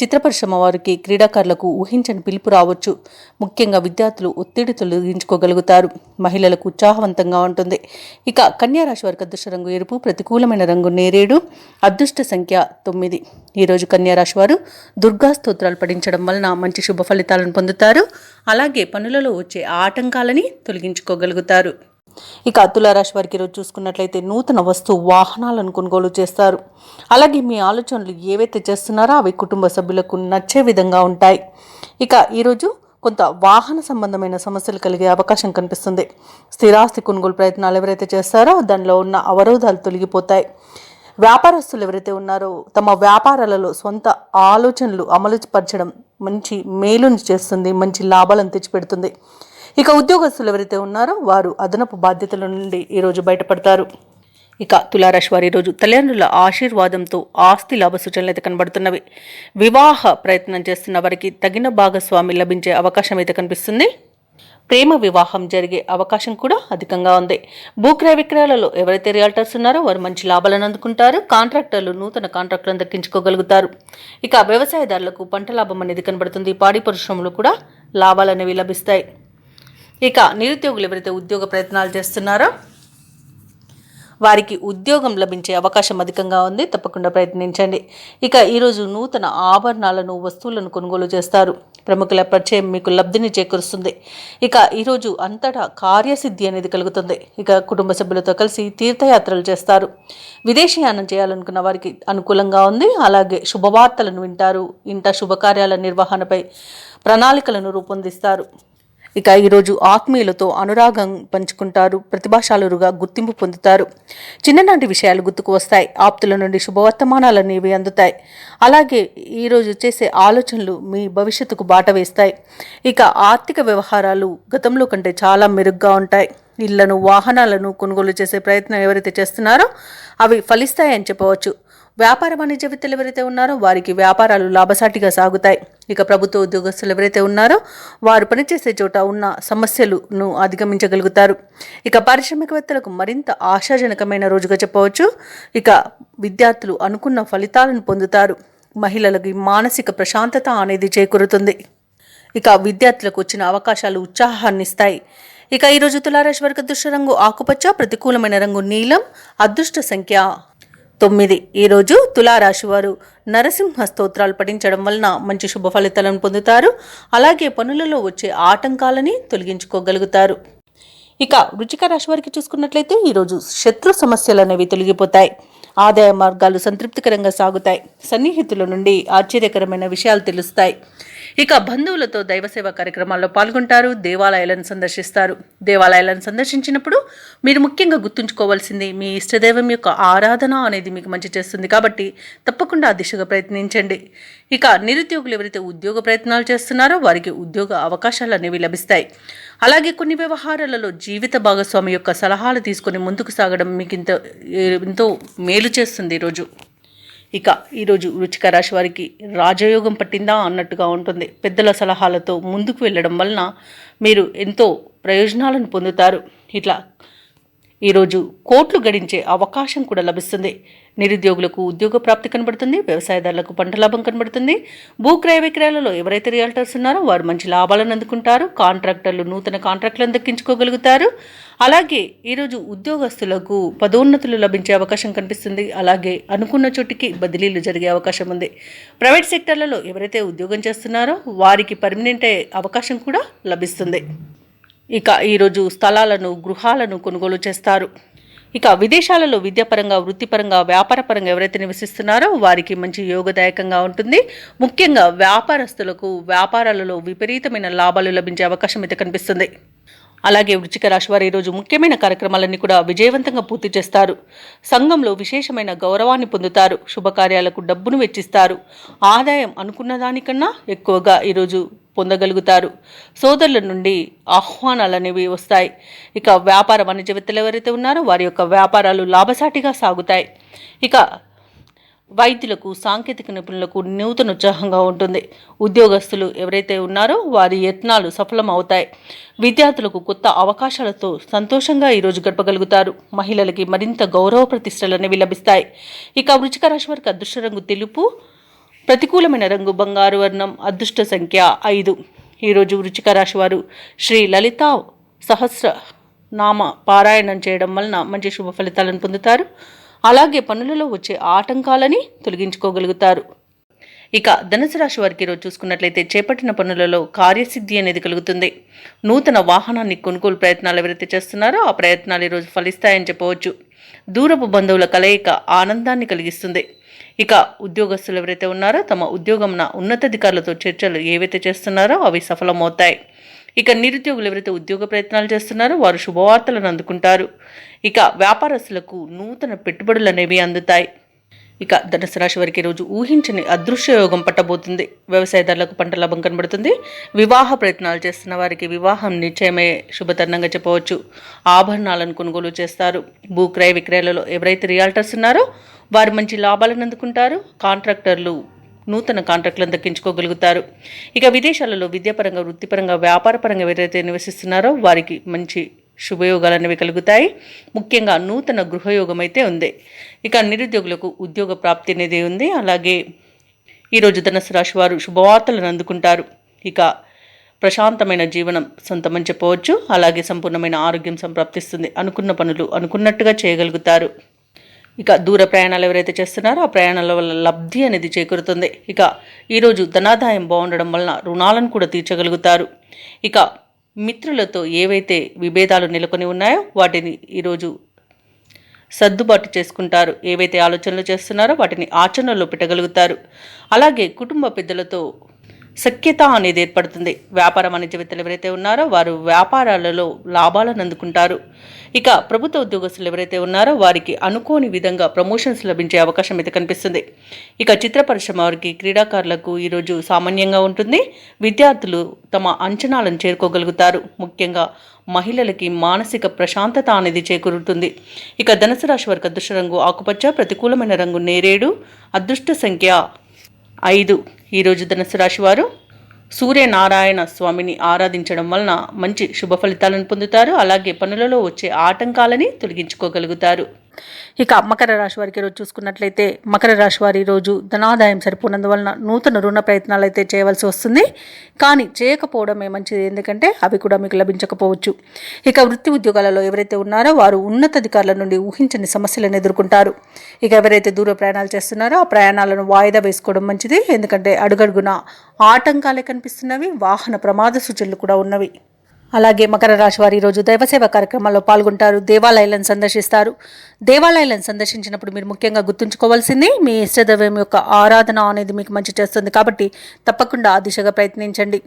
చిత్ర పరిశ్రమ వారికి, క్రీడాకారులకు ఊహించని పిలుపు రావచ్చు. ముఖ్యంగా విద్యార్థులు ఒత్తిడి తొలగించుకోగలుగుతారు. మహిళలకు ఉత్సాహవంతంగా ఉంటుంది. ఇక కన్యారాశి వారికి అదృష్ట రంగు ఎరుపు, ప్రతికూలమైన రంగు నేరేడు, అదృష్ట సంఖ్య 9. ఈరోజు కన్యారాశి వారు దుర్గా స్తోత్రాలు పఠించడం వలన మంచి శుభ ఫలితాలను పొందుతారు. అలాగే పనులలో వచ్చే ఆటంకాలని తొలగించుకోగలుగుతారు. ఇక తులారాశి వారికి ఈరోజు చూసుకున్నట్లయితే నూతన వాహనాలను కొనుగోలు చేస్తారు. అలాగే మీ ఆలోచనలు ఏవైతే చేస్తున్నారో అవి కుటుంబ సభ్యులకు నచ్చే విధంగా ఉంటాయి. ఇక ఈరోజు కొంత వాహన సంబంధమైన సమస్యలు కలిగే అవకాశం కనిపిస్తుంది. స్థిరాస్తి కొనుగోలు ప్రయత్నాలు ఎవరైతే చేస్తారో దానిలో ఉన్న అవరోధాలు తొలగిపోతాయి. వ్యాపారస్తులు ఎవరైతే ఉన్నారో తమ వ్యాపారాలలో సొంత ఆలోచనలు అమలు పరచడం మంచి మేలుని చేస్తుంది, మంచి లాభాలను తెచ్చిపెడుతుంది. ఇక ఉద్యోగస్తులు ఎవరైతే ఉన్నారో వారు అదనపు బాధ్యతల నుండి ఈరోజు బయటపడతారు. ఇక తులారాశి వారి ఈరోజు తల్లిదండ్రుల ఆశీర్వాదంతో ఆస్తి లాభ సూచనలు అయితే కనబడుతున్నవి. వివాహ ప్రయత్నం చేస్తున్న వారికి తగిన భాగస్వామి లభించే అవకాశం అయితే కనిపిస్తుంది. ప్రేమ వివాహం జరిగే అవకాశం కూడా అధికంగా ఉంది. భూక్రయ విక్రయాలలో ఎవరైతే రియాల్టర్స్ ఉన్నారో వారు మంచి లాభాలను అందుకుంటారు. కాంట్రాక్టర్లు నూతన కాంట్రాక్టులను దక్కించుకోగలుగుతారు. ఇక వ్యవసాయదారులకు పంట లాభం అనేది కనబడుతుంది. పాడి పరిశ్రమలు కూడా లాభాలు అనేవి లభిస్తాయి. ఇక నిరుద్యోగులు ఎవరైతే ఉద్యోగ ప్రయత్నాలు చేస్తున్నారో వారికి ఉద్యోగం లభించే అవకాశం అధికంగా ఉంది. తప్పకుండా ప్రయత్నించండి. ఇక ఈరోజు నూతన ఆభరణాలను, వస్తువులను కొనుగోలు చేస్తారు. ప్రముఖుల పరిచయం మీకు లబ్ధిని చేకూరుస్తుంది. ఇక ఈరోజు అంతటా కార్యసిద్ధి అనేది కలుగుతుంది. ఇక కుటుంబ సభ్యులతో కలిసి తీర్థయాత్రలు చేస్తారు. విదేశీయానం చేయాలనుకున్న వారికి అనుకూలంగా ఉంది. అలాగే శుభవార్తలను వింటారు. ఇంట శుభకార్యాల నిర్వహణపై ప్రణాళికలను రూపొందిస్తారు. ఇక ఈరోజు ఆత్మీయులతో అనురాగం పంచుకుంటారు. ప్రతిభాశాలురుగా గుర్తింపు పొందుతారు. చిన్ననాటి విషయాలు గుర్తుకు వస్తాయి. ఆప్తుల నుండి శుభవర్తమానాలు అనేవి అందుతాయి. అలాగే ఈరోజు చేసే ఆలోచనలు మీ భవిష్యత్తుకు బాట వేస్తాయి. ఇక ఆర్థిక వ్యవహారాలు గతంలో కంటే చాలా మెరుగ్గా ఉంటాయి. ఇళ్లను, వాహనాలను కొనుగోలు చేసే ప్రయత్నం ఎవరైతే చేస్తున్నారో అవి ఫలిస్తాయని చెప్పవచ్చు. వ్యాపార వాణిజ్యవేత్తలు ఎవరైతే ఉన్నారో వారికి వ్యాపారాలు లాభసాటిగా సాగుతాయి. ఇక ప్రభుత్వ ఉద్యోగస్తులు ఎవరైతే ఉన్నారో వారు పనిచేసే చోట ఉన్న సమస్యలను అధిగమించగలుగుతారు. ఇక పారిశ్రామికవేత్తలకు మరింత ఆశాజనకమైన రోజుగా చెప్పవచ్చు. ఇక విద్యార్థులు అనుకున్న ఫలితాలను పొందుతారు. మహిళలకి మానసిక ప్రశాంతత అనేది చేకూరుతుంది. ఇక విద్యార్థులకు వచ్చిన అవకాశాలు ఉత్సాహాన్ని ఇస్తాయి. ఇక ఈరోజు తులారాశి వారికి అదృష్ట రంగు ఆకుపచ్చ, ప్రతికూలమైన రంగు నీలం, అదృష్ట సంఖ్య 9. ఈరోజు తులారాశి వారు నరసింహ స్తోత్రాలు పఠించడం వలన మంచి శుభ ఫలితాలను పొందుతారు. అలాగే పనులలో వచ్చే ఆటంకాలని తొలగించుకోగలుగుతారు. ఇక వృశ్చిక రాశి వారికి చూసుకున్నట్లయితే ఈరోజు శత్రు సమస్యలు అనేవి తొలగిపోతాయి. ఆదాయ మార్గాలు సంతృప్తికరంగా సాగుతాయి. సన్నిహితుల నుండి ఆశ్చర్యకరమైన విషయాలు తెలుస్తాయి. ఇక బంధువులతో దైవసేవ కార్యక్రమాల్లో పాల్గొంటారు. దేవాలయాలను సందర్శిస్తారు. దేవాలయాలను సందర్శించినప్పుడు మీరు ముఖ్యంగా గుర్తుంచుకోవాల్సింది మీ ఇష్టదైవం యొక్క ఆరాధన అనేది మీకు మంచి చేస్తుంది కాబట్టి తప్పకుండా ఆ దిశగా ప్రయత్నించండి. ఇక నిరుద్యోగులు ఎవరైతే ఉద్యోగ ప్రయత్నాలు చేస్తున్నారో వారికి ఉద్యోగ అవకాశాలు అనేవి లభిస్తాయి. అలాగే కొన్ని వ్యవహారాలలో జీవిత భాగస్వామి యొక్క సలహాలు తీసుకొని ముందుకు సాగడం మీకు ఎంతో మేలు చేస్తుంది ఈరోజు. ఇక ఈరోజు వృశ్చిక రాశి వారికి రాజయోగం పట్టిందా అన్నట్టుగా ఉంటుంది. పెద్దల సలహాలతో ముందుకు వెళ్ళడం వలన మీరు ఎంతో ప్రయోజనాలను పొందుతారు. ఇట్లా ఈరోజు కోట్లు గడించే అవకాశం కూడా లభిస్తుంది. నిరుద్యోగులకు ఉద్యోగ ప్రాప్తి కనబడుతుంది. వ్యవసాయదారులకు పంట లాభం కనబడుతుంది. భూక్రయ విక్రయాలలో ఎవరైతే రియల్టర్స్ ఉన్నారో వారు మంచి లాభాలను అందుకుంటారు. కాంట్రాక్టర్లు నూతన కాంట్రాక్టులను దక్కించుకోగలుగుతారు. అలాగే ఈరోజు ఉద్యోగస్తులకు పదోన్నతులు లభించే అవకాశం కనిపిస్తుంది. అలాగే అనుకున్న చోటికి బదిలీలు జరిగే అవకాశం ఉంది. ప్రైవేట్ సెక్టర్లలో ఎవరైతే ఉద్యోగం చేస్తున్నారో వారికి పర్మనెంట్ అయ్యే అవకాశం కూడా లభిస్తుంది. ఇక ఈరోజు స్థలాలను గృహాలను కొనుగోలు చేస్తారు. ఇక విదేశాలలో విద్యాపరంగా వృత్తిపరంగా వ్యాపారపరంగా ఎవరైతే నివసిస్తున్నారో వారికి మంచి యోగదాయకంగా ఉంటుంది. ముఖ్యంగా వ్యాపారస్తులకు వ్యాపారాలలో విపరీతమైన లాభాలు లభించే అవకాశం అయితే కనిపిస్తుంది. అలాగే వృశ్చిక రాశి వారు ఈరోజు ముఖ్యమైన కార్యక్రమాలన్నీ కూడా విజయవంతంగా పూర్తి చేస్తారు. సంఘంలో విశేషమైన గౌరవాన్ని పొందుతారు. శుభకార్యాలకు డబ్బును వెచ్చిస్తారు. ఆదాయం అనుకున్న దానికన్నా ఎక్కువగా ఈరోజు పొందగలుగుతారు. సోదరుల నుండి ఆహ్వానాలు అనేవి వస్తాయి. ఇక వ్యాపార వాణిజ్యవేత్తలు ఎవరైతే ఉన్నారో వారి యొక్క వ్యాపారాలు లాభసాటిగా సాగుతాయి. ఇక వైద్యులకు సాంకేతిక నిపుణులకు నూతన ఉత్సాహంగా ఉంటుంది. ఉద్యోగస్తులు ఎవరైతే ఉన్నారో వారి యత్నాలు సఫలం అవుతాయి. విద్యార్థులకు కొత్త అవకాశాలతో సంతోషంగా ఈరోజు గడపగలుగుతారు. మహిళలకి మరింత గౌరవ ప్రతిష్టలు అనేవి లభిస్తాయి. ఇక వృశ్చిక రాశి వారికి అదృష్ట రంగు తెలుపు, ప్రతికూలమైన రంగు బంగారు వర్ణం, అదృష్ట సంఖ్య 5. ఈరోజు వృశ్చిక రాశి వారు శ్రీ లలితా సహస్ర నామ పారాయణం చేయడం వలన మంచి శుభ ఫలితాలను పొందుతారు. అలాగే పనులలో వచ్చే ఆటంకాలని తొలగించుకోగలుగుతారు. ఇక ధనుసు రాశి వారికి ఈరోజు చూసుకున్నట్లయితే చేపట్టిన పనులలో కార్యసిద్ధి అనేది కలుగుతుంది. నూతన వాహనాన్ని కొనుగోలు ప్రయత్నాలు ఎవరైతే చేస్తున్నారో ఆ ప్రయత్నాలు ఈరోజు ఫలిస్తాయని చెప్పవచ్చు. దూరపు బంధువుల కలయిక ఆనందాన్ని కలిగిస్తుంది. ఇక ఉద్యోగస్తులు ఎవరైతే ఉన్నారో తమ ఉద్యోగంన ఉన్నతాధికారులతో చర్చలు ఏవైతే చేస్తున్నారో అవి సఫలమవుతాయి. ఇక నిరుద్యోగులు ఎవరైతే ఉద్యోగ ప్రయత్నాలు చేస్తున్నారో వారు శుభవార్తలను అందుకుంటారు. ఇక వ్యాపారస్తులకు నూతన పెట్టుబడులు అనేవి అందుతాయి. ఇక ధనుసు రాశి వారికి రోజు ఊహించని అదృశ్య యోగం పట్టబోతుంది. వ్యవసాయదారులకు పంట లాభం కనబడుతుంది. వివాహ ప్రయత్నాలు చేస్తున్న వారికి వివాహం నిశ్చయమే శుభతరుణంగా చెప్పవచ్చు. ఆభరణాలను కొనుగోలు చేస్తారు. భూక్రయ విక్రయాలలో ఎవరైతే రియాల్టర్స్ ఉన్నారో వారు మంచి లాభాలను అందుకుంటారు. కాంట్రాక్టర్లు నూతన కాంట్రాక్టులను దక్కించుకోగలుగుతారు. ఇక విదేశాలలో విద్యాపరంగా వృత్తిపరంగా వ్యాపారపరంగా ఎవరైతే నివసిస్తున్నారో వారికి మంచి శుభయోగాలు అనేవి కలుగుతాయి. ముఖ్యంగా నూతన గృహయోగం అయితే ఉంది. ఇక నిరుద్యోగులకు ఉద్యోగ ప్రాప్తి అనేది ఉంది. అలాగే ఈరోజు ధనుసు రాశి వారు శుభవార్తలను అందుకుంటారు. ఇక ప్రశాంతమైన జీవనం సొంతమని చెప్పవచ్చు. అలాగే సంపూర్ణమైన ఆరోగ్యం సంప్రాప్తిస్తుంది. అనుకున్న పనులు అనుకున్నట్టుగా చేయగలుగుతారు. ఇక దూర ప్రయాణాలు ఎవరైతే చేస్తున్నారో ఆ ప్రయాణాల వల్ల లబ్ధి అనేది చేకూరుతుంది. ఇక ఈరోజు ధనాదాయం బాగుండడం వలన రుణాలను కూడా తీర్చగలుగుతారు. ఇక మిత్రులతో ఏవైతే విభేదాలు నెలకొని ఉన్నాయో వాటిని ఈరోజు సర్దుబాటు చేసుకుంటారు. ఏవైతే ఆలోచనలు చేస్తున్నారో వాటిని ఆచరణలో పెట్టగలుగుతారు. అలాగే కుటుంబ పెద్దలతో సఖ్యత అనేది ఏర్పడుతుంది. వ్యాపార వాణిజ్యవేత్తలు ఎవరైతే ఉన్నారో వారు వ్యాపారాలలో లాభాలను అందుకుంటారు. ఇక ప్రభుత్వ ఉద్యోగస్తులు ఎవరైతే ఉన్నారో వారికి అనుకోని విధంగా ప్రమోషన్స్ లభించే అవకాశం అయితే కనిపిస్తుంది. ఇక చిత్ర పరిశ్రమ వారికి క్రీడాకారులకు ఈరోజు సామాన్యంగా ఉంటుంది. విద్యార్థులు తమ అంచనాలను చేరుకోగలుగుతారు. ముఖ్యంగా మహిళలకి మానసిక ప్రశాంతత అనేది చేకూరుతుంది. ఇక ధనుసు రాశి వారికి అదృష్ట రంగు ఆకుపచ్చ, ప్రతికూలమైన రంగు నేరేడు, అదృష్ట సంఖ్య 5. ఈరోజు ధనుసు రాశి వారు సూర్యనారాయణ స్వామిని ఆరాధించడం వలన మంచి శుభ ఫలితాలను పొందుతారు. అలాగే పనులలో వచ్చే ఆటంకాలని తొలగించుకోగలుగుతారు. ఇక మకర రాశి వారికి ఈరోజు చూసుకున్నట్లయితే మకర రాశి వారి ఈరోజు ధనాదాయం సరిపోనందువలన నూతన రుణ ప్రయత్నాలు అయితే చేయవలసి వస్తుంది. కానీ చేయకపోవడమే మంచిది, ఎందుకంటే అవి కూడా మీకు లభించకపోవచ్చు. ఇక వృత్తి ఉద్యోగాలలో ఎవరైతే ఉన్నారో వారు ఉన్నతాధికారుల నుండి ఊహించని సమస్యలను ఎదుర్కొంటారు. ఇక ఎవరైతే దూర ప్రయాణాలు చేస్తున్నారో ఆ ప్రయాణాలను వాయిదా వేసుకోవడం మంచిది, ఎందుకంటే అడుగడుగున ఆటంకాలే కనిపిస్తున్నవి. వాహన ప్రమాద సూచనలు కూడా ఉన్నవి. అలాగే మకర రాశి వారు ఈరోజు దైవసేవ కార్యక్రమాల్లో పాల్గొంటారు. దేవాలయాలను సందర్శిస్తారు. దేవాలయాలను సందర్శించినప్పుడు మీరు ముఖ్యంగా గుర్తుంచుకోవాల్సింది మీ ఇష్టదైవం యొక్క ఆరాధన అనేది మీకు మంచి చేస్తుంది కాబట్టి తప్పకుండా ఆ దిశగా ప్రయత్నించండి.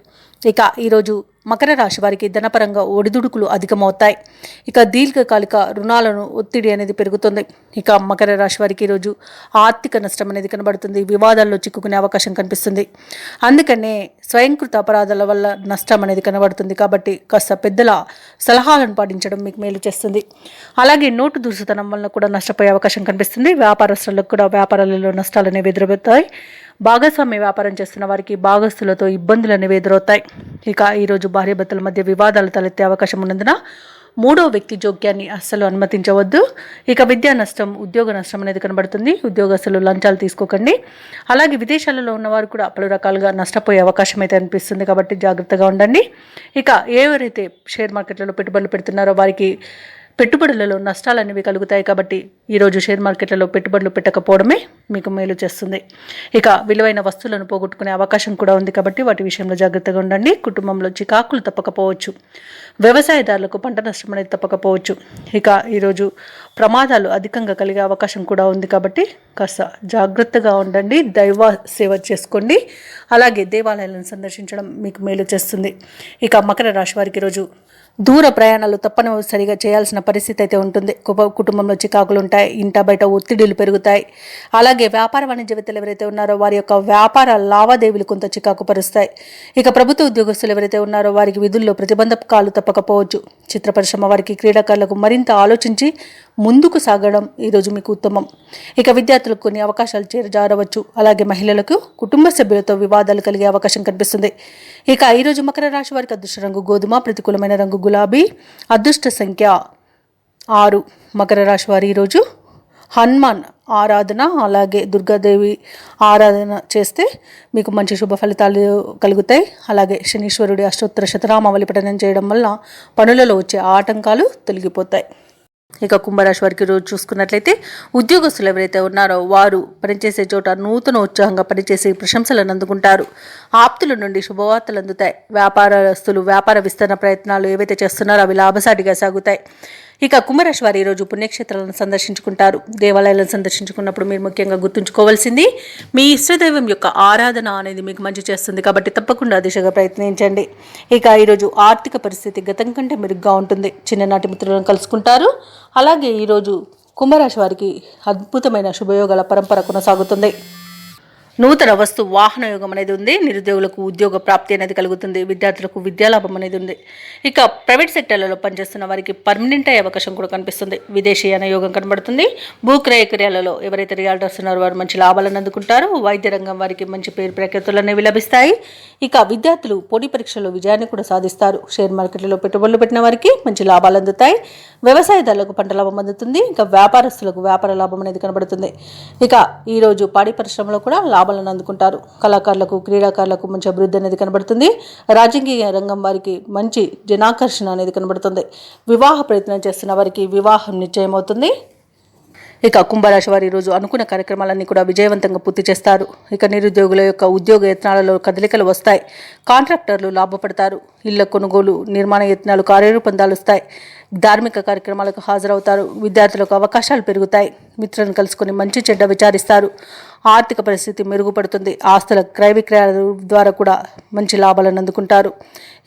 ఇక ఈరోజు మకర రాశి వారికి ధనపరంగా ఒడిదుడుకులు అధికమవుతాయి. ఇక దీర్ఘకాలిక రుణాలను ఒత్తిడి అనేది పెరుగుతుంది. ఇక మకర రాశి వారికి ఈరోజు ఆర్థిక నష్టం అనేది కనబడుతుంది. వివాదాల్లో చిక్కుకునే అవకాశం కనిపిస్తుంది. అందుకనే స్వయంకృత అపరాధాల వల్ల నష్టం అనేది కనబడుతుంది కాబట్టి కాస్త పెద్దల సలహాలను పాటించడం మీకు మేలు చేస్తుంది. అలాగే నోటు దురుసుతనం వల్ల కూడా నష్టపోయే అవకాశం కనిపిస్తుంది. వ్యాపారస్తులకు కూడా వ్యాపారాలలో నష్టాలు అనేవి ఎదురవుతాయి. భాగస్వామ్య వ్యాపారం చేస్తున్న వారికి భాగస్తులతో ఇబ్బందులు అనేవి ఎదురవుతాయి. ఇక ఈరోజు భార్యాభర్తల మధ్య వివాదాలు తలెత్తే అవకాశం ఉన్నందున మూడో వ్యక్తి జోక్యాన్ని అస్సలు అనుమతించవద్దు. ఇక విద్యా నష్టం, ఉద్యోగ నష్టం అనేది కనబడుతుంది. ఉద్యోగస్తులు లంచాలు తీసుకోకండి. అలాగే విదేశాలలో ఉన్నవారు కూడా పలు రకాలుగా నష్టపోయే అవకాశం అయితే అనిపిస్తుంది కాబట్టి జాగ్రత్తగా ఉండండి. ఇక ఎవరైతే షేర్ మార్కెట్లలో పెట్టుబడులు పెడుతున్నారో వారికి పెట్టుబడులలో నష్టాలు అనేవి కలుగుతాయి కాబట్టి ఈరోజు షేర్ మార్కెట్లలో పెట్టుబడులు పెట్టకపోవడమే మీకు మేలు చేస్తుంది. ఇక విలువైన వస్తువులను పోగొట్టుకునే అవకాశం కూడా ఉంది కాబట్టి వాటి విషయంలో జాగ్రత్తగా ఉండండి. కుటుంబంలో చికాకులు తప్పకపోవచ్చు. వ్యవసాయదారులకు పంట నష్టం అనేది తప్పకపోవచ్చు. ఇక ఈరోజు ప్రమాదాలు అధికంగా కలిగే అవకాశం కూడా ఉంది కాబట్టి కాస్త జాగ్రత్తగా ఉండండి. దైవ సేవ చేసుకోండి. అలాగే దేవాలయాలను సందర్శించడం మీకు మేలు చేస్తుంది. ఇక మకర రాశి వారికి ఈరోజు దూర ప్రయాణాలు తప్పనిసరిగా చేయాల్సిన పరిస్థితి అయితే ఉంటుంది. కుటుంబంలో చికాకులు ఉంటాయి. ఇంట బయట ఒత్తిడిలు పెరుగుతాయి. అలాగే వ్యాపార వాణిజ్యవేత్తలు ఎవరైతే ఉన్నారో వారి యొక్క వ్యాపార లావాదేవీలు కొంత చికాకు పరుస్తాయి. ఇక ప్రభుత్వ ఉద్యోగస్తులు ఎవరైతే ఉన్నారో వారికి విధుల్లో ప్రతిబంధకాలు తప్పకపోవచ్చు. చిత్ర పరిశ్రమ వారికి, క్రీడాకారులకు మరింత ఆలోచించి ముందుకు సాగడం ఈరోజు మీకు ఉత్తమం. ఇక విద్యార్థులకు కొన్ని అవకాశాలు చేరజారవచ్చు. అలాగే మహిళలకు కుటుంబ సభ్యులతో వివాదాలు కలిగే అవకాశం కనిపిస్తుంది. ఇక ఈరోజు మకర రాశి వారికి అదృష్ట రంగు గోధుమ, ప్రతికూలమైన రంగు గులాబీ, అదృష్ట సంఖ్య 6. మకర రాశి వారి ఈరోజు హనుమాన్ ఆరాధన అలాగే దుర్గాదేవి ఆరాధన చేస్తే మీకు మంచి శుభ ఫలితాలు కలుగుతాయి. అలాగే శనీశ్వరుడి అష్టోత్తర శతనామావళి పఠనం చేయడం వల్ల పనులలో వచ్చే ఆటంకాలు తొలగిపోతాయి. ఇక కుంభరాశి వారికి రోజు చూసుకున్నట్లయితే ఉద్యోగస్తులు ఎవరైతే ఉన్నారో వారు పనిచేసే చోట నూతన ఉత్సాహంగా పనిచేసి ప్రశంసలను అందుకుంటారు. ఆప్తుల నుండి శుభవార్తలు అందుతాయి. వ్యాపారస్తులు వ్యాపార విస్తరణ ప్రయత్నాలు ఏవైతే చేస్తున్నారో అవి లాభసాటిగా సాగుతాయి. ఇక కుంభరాశి వారు ఈరోజు పుణ్యక్షేత్రాలను సందర్శించుకుంటారు. దేవాలయాలను సందర్శించుకున్నప్పుడు మీరు ముఖ్యంగా గుర్తుంచుకోవాల్సింది మీ ఇష్టదైవం యొక్క ఆరాధన అనేది మీకు మంచి చేస్తుంది కాబట్టి తప్పకుండా దిశగా ప్రయత్నించండి. ఇక ఈరోజు ఆర్థిక పరిస్థితి గతం కంటే మెరుగ్గా ఉంటుంది. చిన్ననాటి మిత్రులను కలుసుకుంటారు. అలాగే ఈరోజు కుంభరాశి వారికి అద్భుతమైన శుభయోగాల పరంపర కొనసాగుతుంది. నూతన వస్తు వాహన యోగం అనేది ఉంది. నిరుద్యోగులకు ఉద్యోగ ప్రాప్తి అనేది కలుగుతుంది. విద్యార్థులకు విద్యాలాభం అనేది ఉంది. ఇక ప్రైవేట్ సెక్టర్లలో పనిచేస్తున్న వారికి పర్మనెంట్ అయ్యే అవకాశం కూడా కనిపిస్తుంది. విదేశీయాన యోగం కనబడుతుంది. భూక్రయ క్రియలలో ఎవరైతే రియాల్టర్స్ ఉన్నారో వారు మంచి లాభాలను అందుకుంటారు. వైద్య రంగం వారికి మంచి పేరు ప్రఖ్యాతులు అనేవి లభిస్తాయి. ఇక విద్యార్థులు పోటీ పరీక్షల్లో విజయాన్ని కూడా సాధిస్తారు. షేర్ మార్కెట్లలో పెట్టుబడులు పెట్టిన వారికి మంచి లాభాలు అందుతాయి. వ్యవసాయదారులకు పంట లాభం అందుతుంది. ఇంకా వ్యాపారస్తులకు వ్యాపార లాభం అనేది కనబడుతుంది. ఇక ఈరోజు పాడి పరిశ్రమలో కూడా లాభాలను అందుకుంటారు. కళాకారులకు, క్రీడాకారులకు మంచి అభివృద్ధి అనేది కనబడుతుంది. రాజకీయ రంగం వారికి మంచి జనాకర్షణ అనేది కనబడుతుంది. వివాహ ప్రయత్నం చేస్తున్న వారికి వివాహం నిశ్చయమవుతుంది. ఇక కుంభరాశి వారు ఈరోజు అనుకున్న కార్యక్రమాలన్నీ కూడా విజయవంతంగా పూర్తి చేస్తారు. ఇక నిరుద్యోగుల యొక్క ఉద్యోగ యత్నాలలో కదలికలు వస్తాయి. కాంట్రాక్టర్లు లాభపడతారు. ఇళ్ల కొనుగోలు, నిర్మాణ యత్నాలు కార్యరూపం దాలుస్తాయి. ధార్మిక కార్యక్రమాలకు హాజరవుతారు. విద్యార్థులకు అవకాశాలు పెరుగుతాయి. మిత్రులను కలుసుకొని మంచి చెడ్డ విచారిస్తారు. ఆర్థిక పరిస్థితి మెరుగుపడుతుంది. ఆస్తుల క్రయ విక్రయాల ద్వారా కూడా మంచి లాభాలను అందుకుంటారు.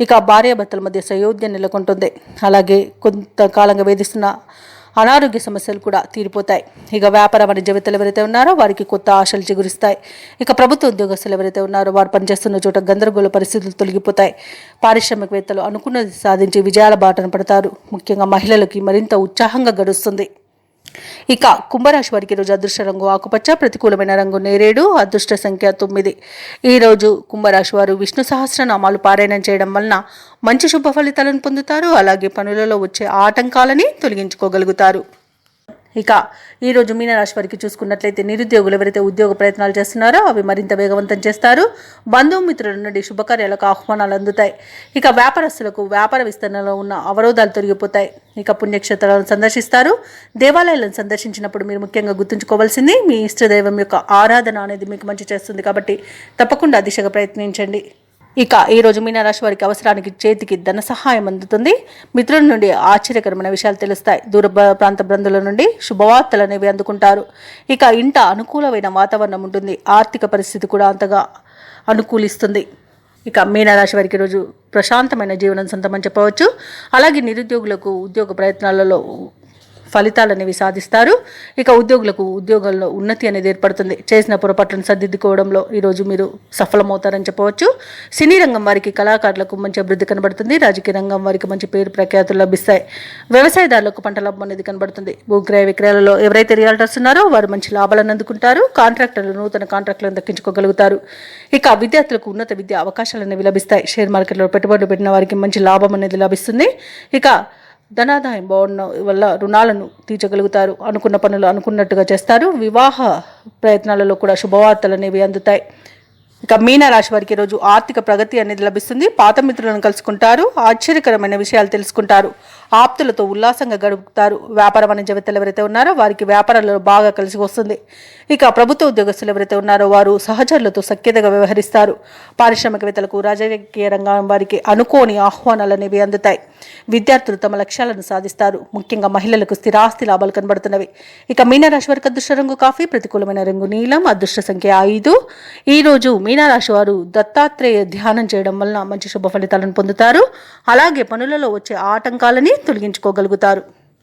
ఇక భార్యాభర్తల మధ్య సయోధ్య నెలకొంటుంది. అలాగే కొంతకాలంగా వేధిస్తున్న అనారోగ్య సమస్యలు కూడా తీరిపోతాయి. ఇక వ్యాపార వాణిజ్యవేత్తలు ఎవరైతే ఉన్నారో వారికి కొత్త ఆశలు చిగురిస్తాయి. ఇక ప్రభుత్వ ఉద్యోగస్తులు ఎవరైతే ఉన్నారో వారు పనిచేస్తున్న చోట గందరగోళ పరిస్థితులు తొలగిపోతాయి. పారిశ్రామికవేత్తలు అనుకున్నది సాధించి విజయాల బాటన పడతారు. ముఖ్యంగా మహిళలకి మరింత ఉత్సాహంగా గడుస్తుంది. ఇక కుంభరాశి వారికి ఈరోజు అదృష్ట రంగు ఆకుపచ్చ, ప్రతికూలమైన రంగు నేరేడు, అదృష్ట సంఖ్య 9. ఈరోజు కుంభరాశి వారు విష్ణు సహస్రనామాలు పారాయణం చేయడం వలన మంచి శుభ ఫలితాలను పొందుతారు. అలాగే పనులలో వచ్చే ఆటంకాలని తొలగించుకోగలుగుతారు. ఇక ఈరోజు మీనరాశి వారికి చూసుకున్నట్లయితే నిరుద్యోగులు ఎవరైతే ఉద్యోగ ప్రయత్నాలు చేస్తున్నారో అవి మరింత వేగవంతం చేస్తారు. బంధుమిత్రుల నుండి శుభకార్యాలకు ఆహ్వానాలు అందుతాయి. ఇక వ్యాపారస్తులకు వ్యాపార విస్తరణలో ఉన్న అవరోధాలు తొలగిపోతాయి. ఇక పుణ్యక్షేత్రాలను సందర్శిస్తారు. దేవాలయాలను సందర్శించినప్పుడు మీరు ముఖ్యంగా గుర్తుంచుకోవాల్సింది మీ ఇష్టదైవం యొక్క ఆరాధన అనేది మీకు మంచి చేస్తుంది కాబట్టి తప్పకుండా దిశగా ప్రయత్నించండి. ఇక ఈరోజు మీనరాశి వారికి అవసరానికి చేతికి ధన సహాయం అందుతుంది. మిత్రుల నుండి ఆశ్చర్యకరమైన విషయాలు తెలుస్తాయి. దూర ప్రాంత బంధువుల నుండి శుభవార్తలు అనేవి అందుకుంటారు. ఇక ఇంట అనుకూలమైన వాతావరణం ఉంటుంది. ఆర్థిక పరిస్థితి కూడా అంతగా అనుకూలిస్తుంది. ఇక మీనరాశి వారికి ఈరోజు ప్రశాంతమైన జీవనం సొంతమని చెప్పవచ్చు. అలాగే నిరుద్యోగులకు ఉద్యోగ ప్రయత్నాలలో ఫలితాలు అనేవి సాధిస్తారు. ఇక ఉద్యోగులకు ఉద్యోగాల్లో ఉన్నతి అనేది ఏర్పడుతుంది. చేసిన పొరపాట్లను సర్దిద్దుకోవడంలో ఈరోజు మీరు సఫలమవుతారని చెప్పవచ్చు. సినీ రంగం వారికి కళాకారులకు మంచి అభివృద్ధి కనబడుతుంది. రాజకీయ రంగం వారికి మంచి పేరు ప్రఖ్యాతులు లభిస్తాయి. వ్యవసాయదారులకు పంట లాభం అనేది కనబడుతుంది. భూక్రయ విక్రయాలలో ఎవరైతే రియాల్టర్స్ ఉన్నారో వారు మంచి లాభాలను అందుకుంటారు. కాంట్రాక్టర్లు నూతన కాంట్రాక్టులను దక్కించుకోగలుగుతారు. ఇక విద్యార్థులకు ఉన్నత విద్యా అవకాశాలు అనేవి లభిస్తాయి. షేర్ మార్కెట్లో పెట్టుబడులు పెట్టిన వారికి మంచి లాభం అనేది లభిస్తుంది. ఇక ధనాదాయం బాగున్న వల్ల రుణాలను తీర్చగలుగుతారు. అనుకున్న పనులు అనుకున్నట్టుగా చేస్తారు. వివాహ ప్రయత్నాలలో కూడా శుభవార్తలు అనేవి అందుతాయి. ఇక మీనరాశి వారికి ఈరోజు ఆర్థిక ప్రగతి అనేది లభిస్తుంది. పాత మిత్రులను కలుసుకుంటారు. ఆశ్చర్యకరమైన విషయాలు తెలుసుకుంటారు. ఆప్తులతో ఉల్లాసంగా గడుపుతారు. వ్యాపార వాణిజ్యవేత్తలు ఎవరైతే ఉన్నారో వారికి వ్యాపారాలలో బాగా కలిసి వస్తుంది. ఇక ప్రభుత్వ ఉద్యోగస్తులు ఎవరైతే ఉన్నారో వారు సహచరులతో సఖ్యతగా వ్యవహరిస్తారు. పారిశ్రామికవేత్తలకు రాజకీయ రంగం వారికి అనుకోని ఆహ్వానాలు అనేవి అందుతాయి. విద్యార్థులు తమ లక్ష్యాలను సాధిస్తారు. ముఖ్యంగా మహిళలకు స్థిరాస్తి లాభాలు కనబడుతున్నవి. ఇక మీనరాశి వారికి అదృష్ట రంగు కాఫీ, ప్రతికూలమైన రంగు నీలం, అదృష్ట సంఖ్య 5. ఈరోజు మీనరాశి వారు దత్తాత్రేయ ధ్యానం చేయడం వలన మంచి శుభ ఫలితాలను పొందుతారు. అలాగే పనులలో వచ్చే ఆటంకాలని తొలగించుకోగలుగుతారు.